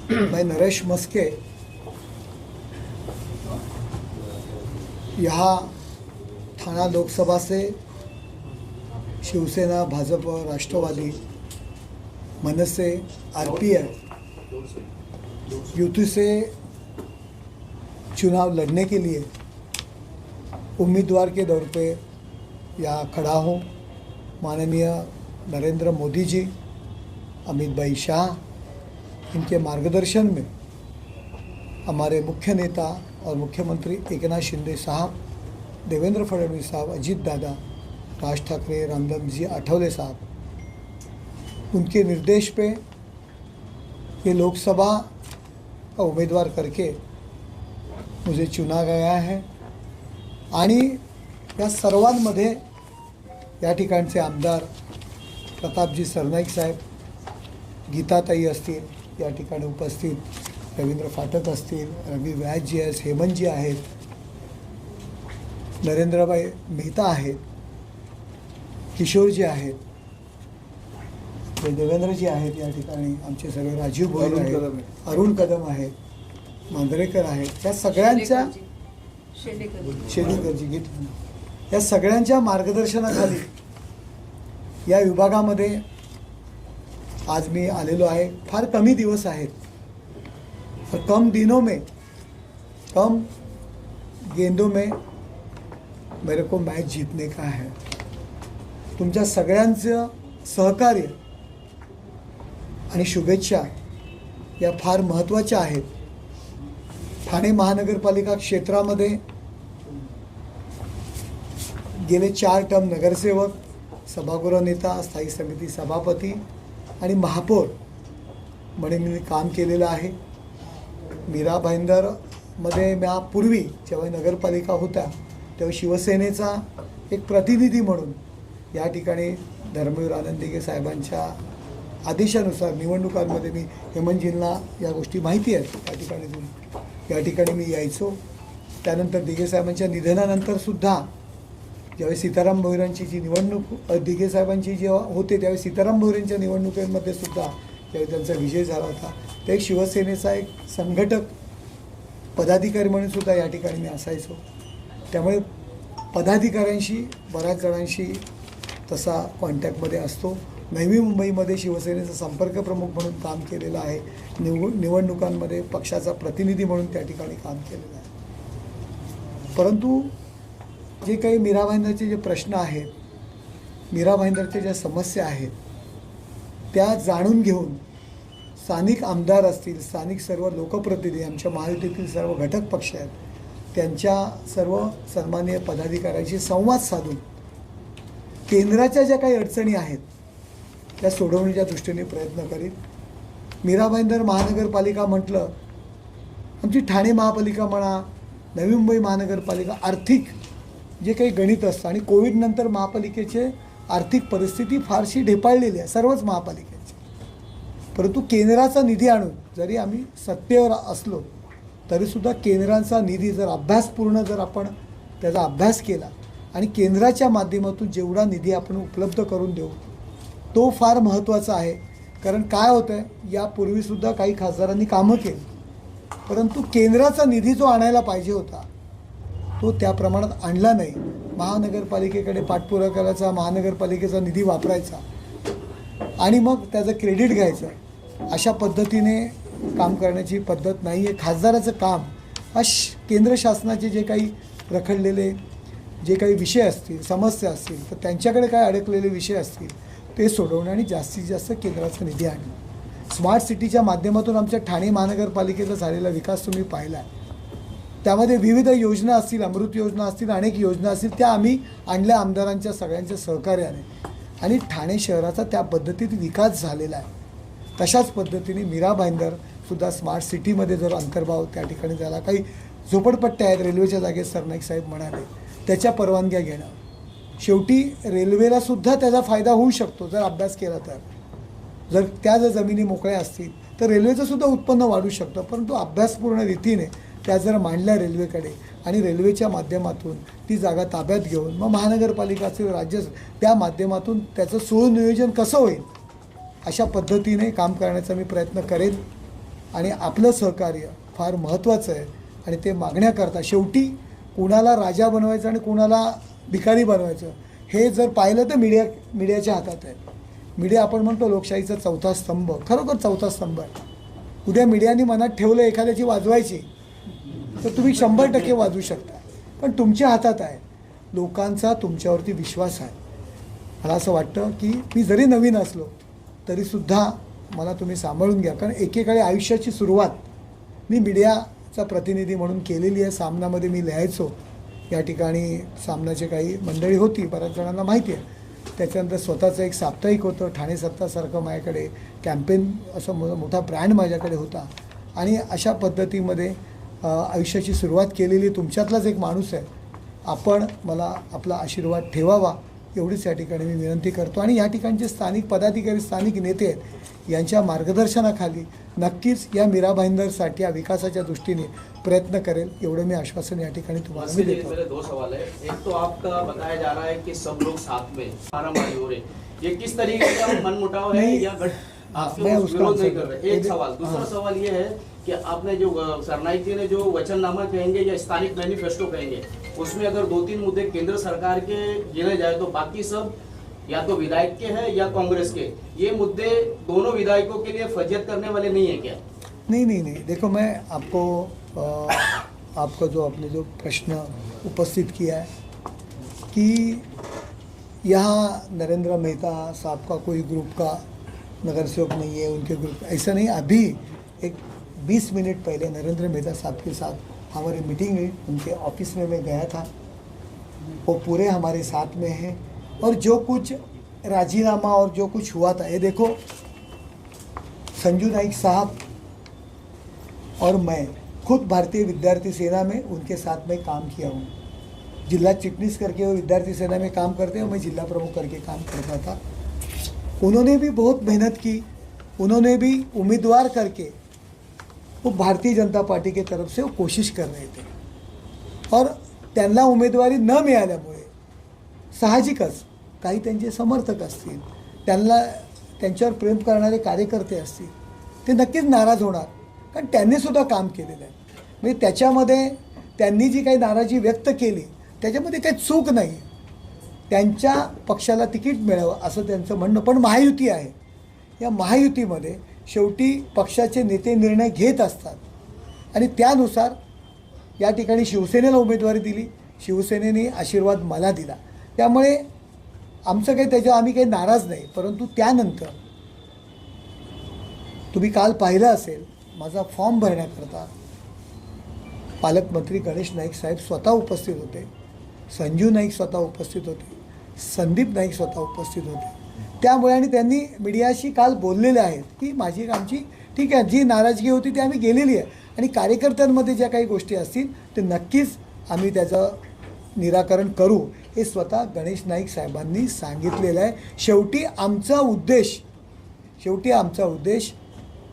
मैं नरेश मस्के यहाँ ठाणा लोकसभा से शिवसेना, भाजपा, राष्ट्रवादी, मनसे, आरपीआई युति से चुनाव लड़ने के लिए उम्मीदवार के तौर पे यहाँ खड़ा हूँ। माननीय नरेंद्र मोदी जी, अमित भाई शाह, इनके मार्गदर्शन में हमारे मुख्य नेता और मुख्यमंत्री एकनाथ शिंदे साहब, देवेंद्र फडणवीस साहब, अजीत दादा, राज ठाकरे, रामदास जी आठवले साहब, उनके निर्देश पे ये लोकसभा का उम्मीदवार करके मुझे चुना गया है। आणि या सर्वांमध्ये या ठिकाणचे आमदार प्रतापजी सरनाईक साहेब, गीताताई असतील, या ठिकाणी उपस्थित रवींद्र फाटक असतील, रवी व्यासजी आहेत, हेमंतजी आहेत, नरेंद्रभाई मेहता आहेत, किशोरजी आहेत, देवेंद्रजी आहेत, या ठिकाणी आमचे सगळे राजीव भोईर आहेत, अरुण कदम आहेत, मांजरेकर आहेत, या सगळ्यांच्या शेडेकरजी घेतलं, या सगळ्यांच्या मार्गदर्शनाखाली या विभागामध्ये आज मी आलेलो आहे। फार कमी दिवस आहेत, और कम दिनों में, कम गेंदों में मेरे को मैच जीतने का है। तुमच्या सगळ्यांचं सहकार्य आणि शुभेच्छा या फार महत्त्वाच्या आहेत। ठाणे महानगरपालिका क्षेत्रामध्ये गेले 4 टर्म नगरसेवक, सभागृह नेता, स्थायी समिती सभापती आणि महापौर म्हणून मी काम केलेलं आहे। मीरा भाईंदरमध्ये मी पूर्वी जेव्हा नगरपालिका होत्या तेव्हा शिवसेनेचा एक प्रतिनिधी म्हणून या ठिकाणी धर्मवीर आनंदीगे साहेबांच्या आदेशानुसार निवडणुकांमध्ये मी हेमंतजींना या गोष्टी माहिती आहेत, या ठिकाणी मी यायचो। त्यानंतर दिघे साहेबांच्या निधनानंतर सुद्धा ज्यावेळी सीताराम भोईरांची जी निवडणूक दिघे साहेबांची जेव्हा होते त्यावेळी सीताराम भोईरांच्या निवडणुकीमध्ये सुद्धा ज्यावेळी त्यांचा विजय झाला होता ते एक शिवसेनेचा एक संघटक पदाधिकारी म्हणून सुद्धा या ठिकाणी मी असायचो। त्यामुळे पदाधिकाऱ्यांशी बऱ्याच जणांशी तसा कॉन्टॅक्टमध्ये असतो। नवी मुंबईमध्ये शिवसेनेचा संपर्क प्रमुख म्हणून काम केलेलं आहे, निवडणुकांमध्ये पक्षाचा प्रतिनिधी म्हणून त्या ठिकाणी काम केलेलं आहे। परंतु जे काही मीरा भाईंदरचे जे प्रश्न आहेत, मीरा भाईंदरच्या ज्या समस्या आहेत त्या जाणून घेऊन स्थानिक आमदार असतील, स्थानिक सर्व लोकप्रतिनिधी, आमच्या महायुतीतील सर्व घटक पक्ष आहेत, त्यांच्या सर्व सन्माननीय पदाधिकाऱ्यांशी संवाद साधून केंद्राच्या ज्या काही अडचणी आहेत त्या सोडवण्याच्या दृष्टीने प्रयत्न करीत। मीरा भाईंदर महानगरपालिका म्हटलं, आमची ठाणे महापालिका म्हणा, नवी मुंबई महानगरपालिका, आर्थिक जे काही गणित असतं आणि कोविडनंतर महापालिकेचे आर्थिक परिस्थिती फारशी ढेपाळलेली आहे सर्वच महापालिकेची। परंतु केंद्राचा निधी आणून जरी आम्ही सत्तेवर असलो तरीसुद्धा केंद्राचा निधी जर अभ्यासपूर्ण जर आपण त्याचा अभ्यास केला आणि केंद्राच्या माध्यमातून जेवढा निधी आपण उपलब्ध करून देऊ तो फार महत्त्वाचा आहे। कारण काय होतं आहे, यापूर्वीसुद्धा काही खासदारांनी कामं केली, परंतु केंद्राचा निधी जो आणायला पाहिजे होता तो त्या प्रमाणात आणला नाही। महानगरपालिकेकडे पाठपुरावा करायचा, महानगरपालिकेचा निधी वापरायचा आणि मग त्याचं क्रेडिट घ्यायचं, अशा पद्धतीने काम करण्याची पद्धत नाही आहे। खासदाराचं काम केंद्र शासनाचे जे काही रखडलेले जे काही विषय असतील, समस्या असतील, तर त्यांच्याकडे काय अडकलेले विषय असतील ते सोडवणे आणि जास्तीत जास्त केंद्राचा निधी आणणे। स्मार्ट सिटीच्या माध्यमातून आमच्या ठाणे महानगरपालिकेचा झालेला विकास तुम्ही पाहिला आहे। त्यामध्ये विविध योजना असतील, अमृत योजना असतील, अनेक योजना असतील, त्या आम्ही आणल्या आमदारांच्या सगळ्यांच्या सहकार्याने आणि ठाणे शहराचा त्या पद्धतीत विकास झालेला आहे। तशाच पद्धतीने मीरा भाईंदरसुद्धा स्मार्ट सिटीमध्ये जर अंतर्भाव त्या ठिकाणी झाला, काही झोपडपट्ट्या आहेत रेल्वेच्या जागेत सरनाईक साहेब म्हणाले, त्याच्या परवानग्या घेणं, शेवटी रेल्वेलासुद्धा त्याचा फायदा होऊ शकतो जर अभ्यास केला तर। जर त्या जर जमिनी मोकळ्या असतील तर रेल्वेचंसुद्धा उत्पन्न वाढू शकतं, परंतु अभ्यासपूर्ण रीतीने त्या जर मांडल्या रेल्वेकडे आणि रेल्वेच्या माध्यमातून ती जागा ताब्यात घेऊन मग महानगरपालिका असेल, राज्य त्या माध्यमातून त्याचं सुनियोजन कसं होईल अशा पद्धतीने काम करण्याचा मी प्रयत्न करेन। आणि आपलं सहकार्य फार महत्त्वाचं आहे आणि ते मागण्याकरता शेवटी कुणाला राजा बनवायचं आणि कुणाला भिकारी बनवायचं हे जर पाहिलं तर मीडियाच्या हातात आहे. मीडिया आपण म्हणतो लोकशाहीचा चौथा स्तंभ, खरोखर चौथा स्तंभ आहे. उद्या मीडियाने मनात ठेवलं एखाद्याची वाजवायची तर तुम्ही 100% वाजवू शकता, पण तुमच्या हातात आहे. लोकांचा तुमच्यावरती विश्वास आहे. मला असं वाटतं की मी जरी नवीन असलो तरीसुद्धा मला तुम्ही सांभाळून घ्या, कारण एकेकाळी आयुष्याची सुरुवात मी मीडियाचा प्रतिनिधी म्हणून केलेली आहे. सामनामध्ये मी लिहायचो, या ठिकाणी सामनाची काही मंडळी होती, बऱ्याच जणांना माहिती आहे. त्याच्यानंतर स्वतःचं एक साप्ताहिक होतं, ठाणे सत्तासारखं माझ्याकडे कॅम्पेन असं मोठा ब्रँड माझ्याकडे होता. आणि अशा पद्धतीमध्ये आयुष्याची सुरुवात केलेली तुमच्यातलाच एक माणूस आहे. आपण मला आपला आशीर्वाद ठेवावा एवढीच या ठिकाणी मी विनंती करतो. आणि या ठिकाणचे स्थानिक पदाधिकारी, स्थानिक नेते आहेत, यांच्या मार्गदर्शनाखाली नक्कीच या मीरा भाईंदरसाठी या विकासाच्या दृष्टीने प्रयत्न करेल, एवढं मी आश्वासन या ठिकाणी तुम्हाला मी देतो. मेरे दो सवाल है. एक तो आपका बताया जा रहा है कि सब लोग साथ में मारामारी हो रहे, ये किस तरीके का मनमुटाव है या आपके विरोध नहीं कर रहे? एक सवाल. दूसरा सवाल ये है कि आपने जो सरनाईक जी ने जो वचननामा कहेंगे या स्थानिक मैनिफेस्टो कहेंगे, उसमें अगर 2-3 मुद्दे केंद्र सरकार के गिने जाए तो बाकी सब या तो विधायक के हैं या कांग्रेस के. ये मुद्दे दोनों विधायकों के लिए फजियत करने वाले नहीं है क्या? नहीं, देखो मैं आपको जो आपने जो प्रश्न उपस्थित किया है कि यहाँ नरेंद्र मेहता साहब का कोई ग्रुप का नगर सेवक नहीं है, उनके ग्रुप ऐसा नहीं. अभी एक 20 मिनट पहले नरेंद्र मेहता साहब के साथ हमारी मीटिंग हुई, उनके ऑफिस में मैं गया था. वो पूरे हमारे साथ में हैं और जो कुछ राजीनामा और जो कुछ हुआ था, ये देखो संजू नाइक साहब और मैं खुद भारतीय विद्यार्थी सेना में उनके साथ में काम किया हूँ. जिला चिटनीस करके वो विद्यार्थी सेना में काम करते हैं, मैं जिला प्रमुख करके काम करता था. उन्होंने भी बहुत मेहनत की, उन्होंने भी उम्मीदवार करके वो भारतीय जनता पार्टी के तरफ से वो कोशिश कर रहे थे और त्यांना उमेदवारी न मिळाल्यामुळे साहजिकच काही त्यांचे समर्थक असतील, त्यांच्यावर प्रेम करणारे कार्यकर्ते असतील, ते नक्कीच नाराज होणार, कारण त्यांनीसुद्धा काम केलेलं आहे. म्हणजे त्याच्यामध्ये त्यांनी जी काही नाराजी व्यक्त केली त्याच्यामध्ये काही चूक नाही. त्यांच्या पक्षाला तिकीट मिळावं असं त्यांचं म्हणणं, पण महायुती आहे. या महायुतीमध्ये शेवटी पक्षाचे नेते निर्णय घेत असतात आणि त्यानुसार या ठिकाणी शिवसेनेला उमेदवारी दिली, शिवसेनेने आशीर्वाद मला दिला. त्यामुळे आमचं काही त्याच्यावर आम्ही काही नाराज नाही. परंतु त्यानंतर तुम्ही काल पाहिलं असेल, माझा फॉर्म भरण्याकरता पालकमंत्री गणेश नाईक साहेब स्वतः उपस्थित होते, संजू नाईक स्वतः उपस्थित होते, संदीप नाईक स्वतः उपस्थित होते. त्यामुळे आणि त्यांनी मीडियाशी काल बोललेले आहेत की माझी आमची ठीक आहे, जी नाराजगी होती ती आम्ही गेलेली आहे आणि कार्यकर्त्यांमध्ये ज्या काही गोष्टी असतील ते नक्कीच आम्ही त्याचं निराकरण करू, हे स्वतः गणेश नाईक साहेबांनी सांगितलेलं आहे. शेवटी आमचा उद्देश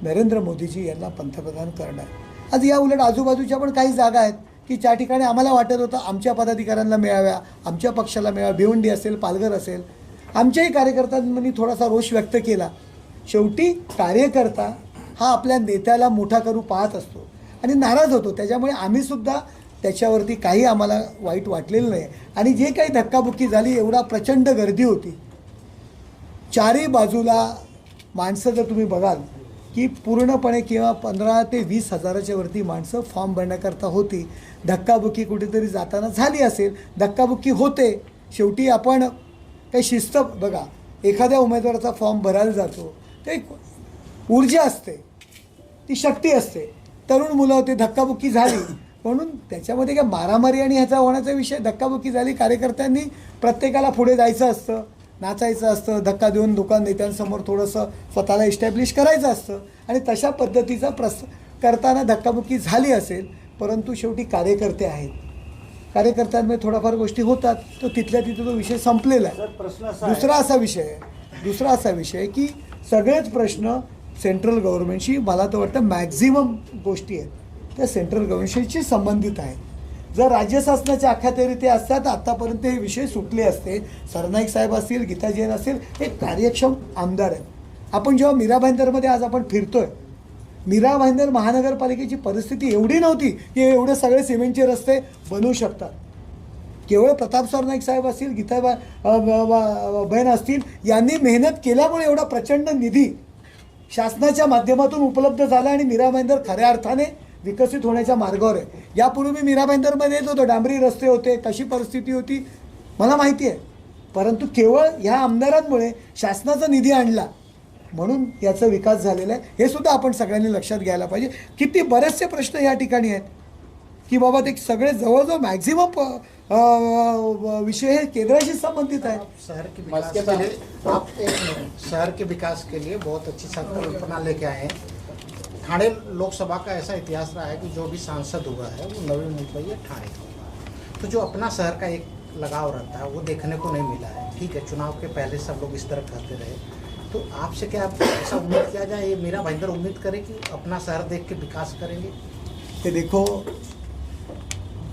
नरेंद्र मोदीजी यांना पंतप्रधान करणं आहे. आज या उलट आजूबाजूच्या पण काही जागा आहेत की ज्या ठिकाणी आम्हाला वाटत होतं आमच्या पदाधिकाऱ्यांना मिळाव्या, आमच्या पक्षाला मिळाव्या, भिवंडी असेल, पालघर असेल, आमच्याही कार्यकर्त्यांनी थोडासा रोष व्यक्त केला. शेवटी कार्यकर्ता हा आपल्या नेत्याला मोठा करू पाहत असतो आणि नाराज होतो. त्याच्यामुळे आम्हीसुद्धा त्याच्यावरती काही आम्हाला वाईट वाटलेलं नाही. आणि जे काही धक्काबुक्की झाली, एवढा प्रचंड गर्दी होती, चारही बाजूला माणसं जर तुम्ही बघाल की पूर्णपणे किंवा 15 ते 20 हजाराच्या वरती माणसं फॉर्म भरण्याकरता होती. धक्काबुक्की कुठेतरी जाताना झाली असेल, धक्काबुक्की होते. शेवटी आपण काही शिस्त बघा, एखाद्या उमेदवाराचा फॉर्म भरायला जातो ते एक ऊर्जा असते, ती शक्ती असते. तरुण मुलं होते, धक्काबुक्की झाली म्हणून त्याच्यामध्ये काय मारामारी आणि ह्याचा होण्याचा विषय, धक्काबुक्की झाली. कार्यकर्त्यांनी प्रत्येकाला पुढे जायचं असतं, नाचायचं असतं, धक्का देऊन दुकान नेत्यांसमोर थोडंसं स्वतःला इस्टॅब्लिश करायचं असतं आणि तशा पद्धतीचा करताना धक्काबुक्की झाली असेल. परंतु शेवटी कार्यकर्ते आहेत, कार्यकर्त्यांमध्ये थोड्याफार गोष्टी होतात, तो तिथल्या तिथे तो विषय संपलेला आहे. दुसरा असा विषय की सगळेच प्रश्न सेंट्रल गव्हर्नमेंटशी, मला तर वाटतं मॅक्झिमम गोष्टी आहेत त्या सेंट्रल गव्हर्नमेंटशी संबंधित आहेत. जर राज्य शासनाच्या अखत्यारीत असतात आतापर्यंत हे विषय सुटले असते. सरनाईक साहेब असतील, गीता जैन असतील, हे कार्यक्षम आमदार आहेत. आपण जेव्हा मीरा भाईंदरमध्ये आज आपण फिरतोय मीरा भाईंदर महानगरपालिकेची परिस्थिती एवढी नव्हती की एवढे सगळे सिमेंटचे रस्ते बनवू शकतात. केवळ प्रताप सरनाईक साहेब असतील, बहन असतील, यांनी मेहनत केल्यामुळे एवढा प्रचंड निधी शासनाच्या माध्यमातून उपलब्ध झाला आणि मीरा भाईंदर खऱ्या अर्थाने विकसित होण्याच्या मार्गावर आहे. यापूर्वी मी मीरा भाईंदरमध्ये येत होतो, डांबरी रस्ते होते, कशी परिस्थिती होती मला माहिती आहे. परंतु केवळ ह्या आमदारांमुळे शासनाचा निधी आणला म्हणून याचा विकास झालेला आहे. हे सुद्धा आपण सगळ्यांनी लक्षात घ्यायला पाहिजे. किती बरेचसे प्रश्न या ठिकाणी आहेत की बाबा ते सगळे जवळजवळ मॅक्झिमम विषय हे केंद्राशी संबंधित आहेत. शहर के विकास के लिए आप शहर के विकास के लिए बहुत अच्छी संकल्पना लेके आए हैं. ठाणे लोकसभा का ऐसा इतिहास रहा है कि जो भी सांसद हुआ है वो नवी मुंबई या ठाणे का हुआ. तो जो अपना शहर का एक लगाव रहता है वो देखने को नहीं मिला है. ठीक है, चुनाव के पहले सब लोग इस तरह कहते रहे. तो आपसे क्या ऐसा उम्मीद किया जाए, ये मीरा भाईंदर उम्मीद करें कि अपना शहर देख के विकास करेंगे? कि देखो,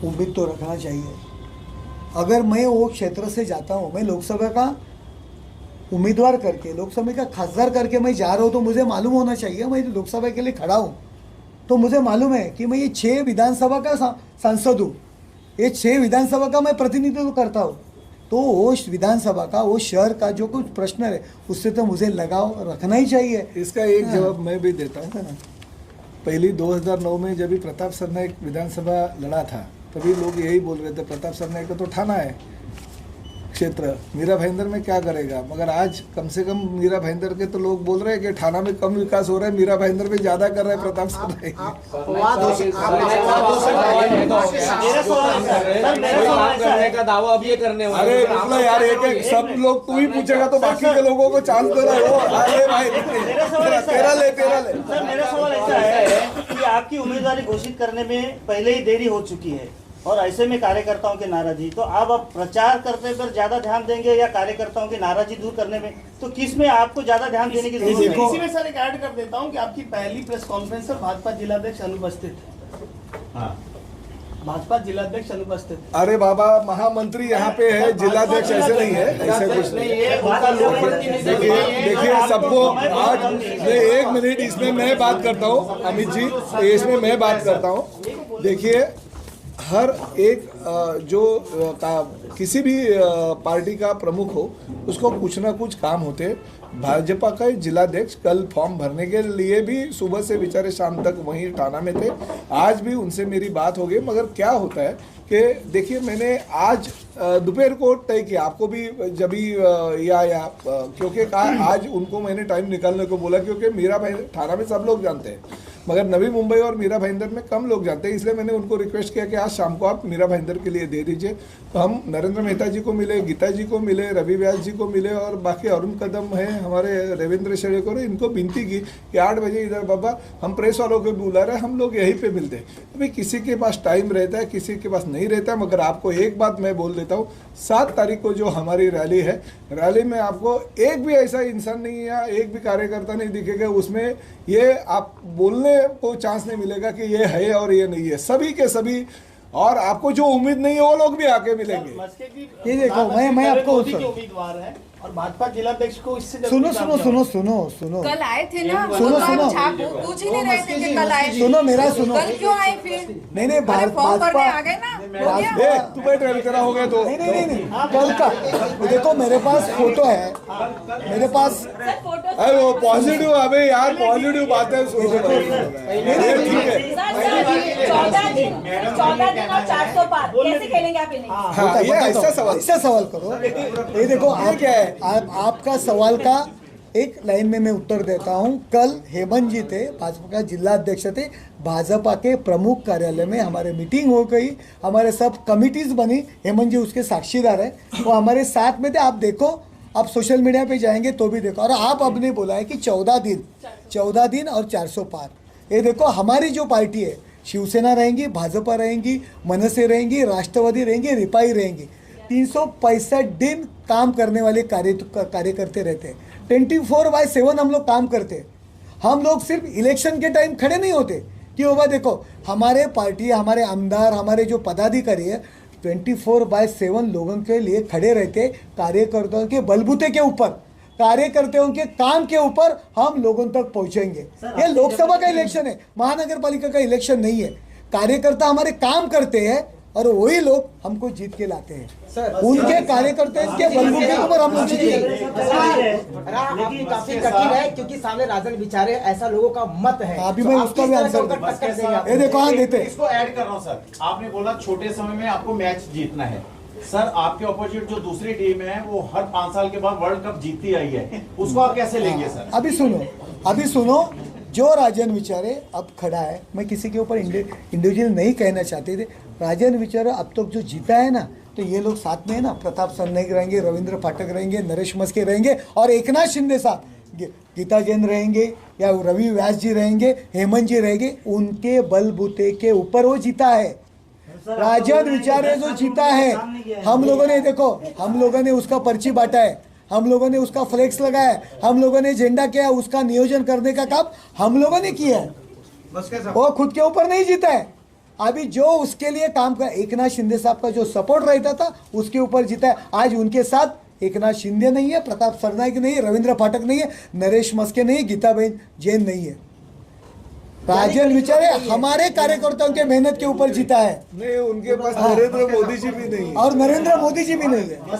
उम्मीद तो रखना चाहिए. अगर मैं वो क्षेत्र से जाता हूँ, मैं लोकसभा का उम्मीदवार करके, लोकसभा का खासदार करके मैं जा रहा हूँ, तो मुझे मालूम होना चाहिए मैं लोकसभा के लिए खड़ा हूँ तो मुझे मालूम है कि मैं ये 6 विधानसभा का सांसद हूँ, ये 6 विधानसभा का मैं प्रतिनिधित्व करता हूँ. तो वो विधानसभा का, वो शहर का जो कुछ प्रश्न है उससे तो मुझे लगाव रखना ही चाहिए. इसका एक जवाब मैं भी देता हूँ. पहली 2009 में जब भी प्रताप सरनाईक विधानसभा लड़ा था तभी लोग यही बोल रहे थे प्रताप सरनाईक का तो ठाना है क्षेत्र, मीरा भाईंदर में क्या करेगा. मगर आज कम से कम मीरा भाईंदर के तो लोग बोल रहे हैं कि ठाना में कम विकास हो रहा है, मीरा भाईंदर में ज़्यादा कर रहे हैं प्रताप सरनाईक. करने का दावा अब ये करने वाले. अरे मतलब यार, एक सब लोग तू ही पूछेगा तो बाकी के लोगों को चांस दे रहा हो. अरे भाई तेरा ले. सर, मेरा सवाल ऐसा है कि आपकी उम्मीदवारी घोषित करने में पहले ही देरी हो चुकी है और ऐसे में कार्यकर्ताओं की नाराजगी, तो आप अब प्रचार करने पर ज्यादा ध्यान देंगे या कार्यकर्ताओं की नाराजगी दूर करने में, तो किस में आपको ज्यादा ध्यान देने की जरूरत है? इसी में सर एक ऐड कर देता हूं कि आपकी पहली प्रेस कॉन्फ्रेंस पर भाजपा जिलाध्यक्ष अनुपस्थित है. भाजपा जिलाध्यक्ष अनुपस्थित. अरे बाबा, महामंत्री यहाँ पे है, जिलाध्यक्ष ऐसे नहीं है, ऐसे कुछ नहीं. देखिए सबको आज नहीं, 1 मिनट इसमें मैं बात करता हूँ अमित जी, इसमें मैं बात करता हूँ. देखिए हर एक जो किसी भी पार्टी का प्रमुख हो उसको कुछ ना कुछ काम होते. भाजपा का जिलाध्यक्ष कल फॉर्म भरने के लिए भी सुबह से बेचारे शाम तक वहीं ठाना में थे. आज भी उनसे मेरी बात हो गई. मगर क्या होता है कि देखिए मैंने आज दोपहर को तय किया, आपको भी जब भी या क्योंकि आज उनको मैंने टाइम निकालने को बोला क्योंकि मीरा भाई ठाना में सब लोग जानते हैं मगर नवी मुंबई और मीरा भाईंदर में कम लोग जानते हैं. इसलिए मैंने उनको रिक्वेस्ट किया कि आज शाम को आप मीरा भाईंदर के लिए दे दीजिए. तो हम नरेंद्र मेहता जी को मिले, गीता जी को मिले, रवि व्यास जी को मिले और बाकी अरुण कदम है, हमारे रविंद्र शेड़ेकर, इनको विनती की कि 8 बजे इधर बाबा हम प्रेस वालों को बुला रहे हैं, हम लोग यहीं पे मिलते हैं. अभी किसी के पास टाइम रहता है, किसी के पास नहीं रहता. मगर आपको एक बात मैं बोल देता हूँ, 7 तारीख को जो हमारी रैली है, रैली में आपको एक भी ऐसा इंसान नहीं या एक भी कार्यकर्ता नहीं दिखेगा उसमें ये आप बोलने को चांस नहीं मिलेगा कि ये है और ये नहीं है. सभी के सभी, और आपको जो उम्मीद नहीं है वो लोग भी आके मिलेंगे. ये देखो, मैं आपको उम्मीदवार है और भाजपा जिलाध्यक्ष को इससे सुनो कल आए थे ना, सुनो छाप पूछ ही नहीं रहे थे कि कल आए. सुनो मेरा सुनो. कल क्यों आए फिर? नहीं फॉर्म भरने आ गए ना. तू बैठ रहे तेरा हो गया तो नहीं कल का देखो, मेरे पास फोटो है, मेरे पास. अरे वो पॉजिटिव, अबे यार पॉजिटिव बातें सुनो. ठीक है, 14 दिन और 400 पार कैसे खेलेंगे आप इन्हें? हाँ, ये ऐसा सवाल करो. ये देखो, क्या है आपका सवाल का एक लाइन में मैं उत्तर देता हूं. कल हेमंत जी थे, भाजपा का जिला अध्यक्ष थे, भाजपा के प्रमुख कार्यालय में हमारे मीटिंग हो गई, हमारे सब कमिटीज बनी, हेमंत जी उसके साक्षीदार है, वो हमारे साथ में थे. आप देखो, आप सोशल मीडिया पे जाएंगे तो भी देखो. और आप आपने बोला है कि 14 दिन और 400 पार. ये देखो, हमारी जो पार्टी है, शिवसेना रहेंगी, भाजपा रहेंगी, मनसे रहेंगी, राष्ट्रवादी रहेंगी, रिपाई रहेंगी, 365 दिन काम करने वाले कार्यकर्ते रहते हैं. 24/7 हम लोग काम करते हैं. हम लोग सिर्फ इलेक्शन के टाइम खड़े नहीं होते कि बाबा देखो हमारे पार्टी, हमारे आमदार, हमारे जो पदाधिकारी है 24/7 लोगों के लिए खड़े रहते, कार्यकर्ताओं के बलबूते के ऊपर कार्यकर्ताओं के काम के ऊपर हम लोगों तक पहुंचेंगे। ये लोकसभा का इलेक्शन है, महानगर पालिका का इलेक्शन नहीं है। कार्यकर्ता हमारे काम करते हैं और वही लोग हमको जीत के लाते हैं। उनके कार्यकर्ता के बलबूते के ऊपर हम लोग जीतेंगे। आपकी काफी कठिन है क्योंकि सामने राजन विचारे ऐसा लोगों का मत है। अभी मैं उसका भी आंसर ये देखो, हाँ देते हैं। इसको ऐड कर रहा हूँ सर। आपने बोला छोटे समय में आपको मैच जीतना है। सर आपके ऑपोजिट जो दूसरी टीम है वो हर 5 साल के बाद वर्ल्ड कप जीतती आई है, उसको आप कैसे लेंगे सर? अभी सुनो, जो राजन विचारे अब खड़ा है, मैं किसी के ऊपर इंडिविजुअल नहीं कहना चाहते थे। राजन विचारे अब तक जो जीता है ना, तो ये लोग साथ में है ना, प्रताप सरनाईक रहेंगे, रविंद्र फाटक रहेंगे, नरेश मस्के रहेंगे और एकनाथ शिंदे साहब, गीता जैन रहेंगे या रवि व्यास जी रहेंगे, हेमंत जी रहेंगे, उनके बलबूते के ऊपर वो जीता है। राजन विचारे जो जीता है, हम लोगों ने देखो, हम लोगों ने उसका पर्ची बांटा है, हम लोगों ने उसका फ्लेक्स लगाया है, हम लोगों ने झंडा किया, उसका नियोजन करने का काम हम लोगों ने किया है। वो खुद के ऊपर नहीं जीता है। अभी जो उसके लिए काम कर, एकनाथ शिंदे साहब का जो सपोर्ट रहता था उसके ऊपर जीता है। आज उनके साथ एकनाथ शिंदे नहीं है, प्रताप सरनाईक नहीं है, रविंद्र फाटक नहीं है, नरेश मस्के नहीं है, गीताबेन जैन नहीं है। राजन विचारे हमारे कार्यकर्ताओं के मेहनत के ऊपर जीता है। नहीं, उनके पास नरेंद्र मोदी जी भी नहीं है। और नरेंद्र मोदी जी भी नहीं है।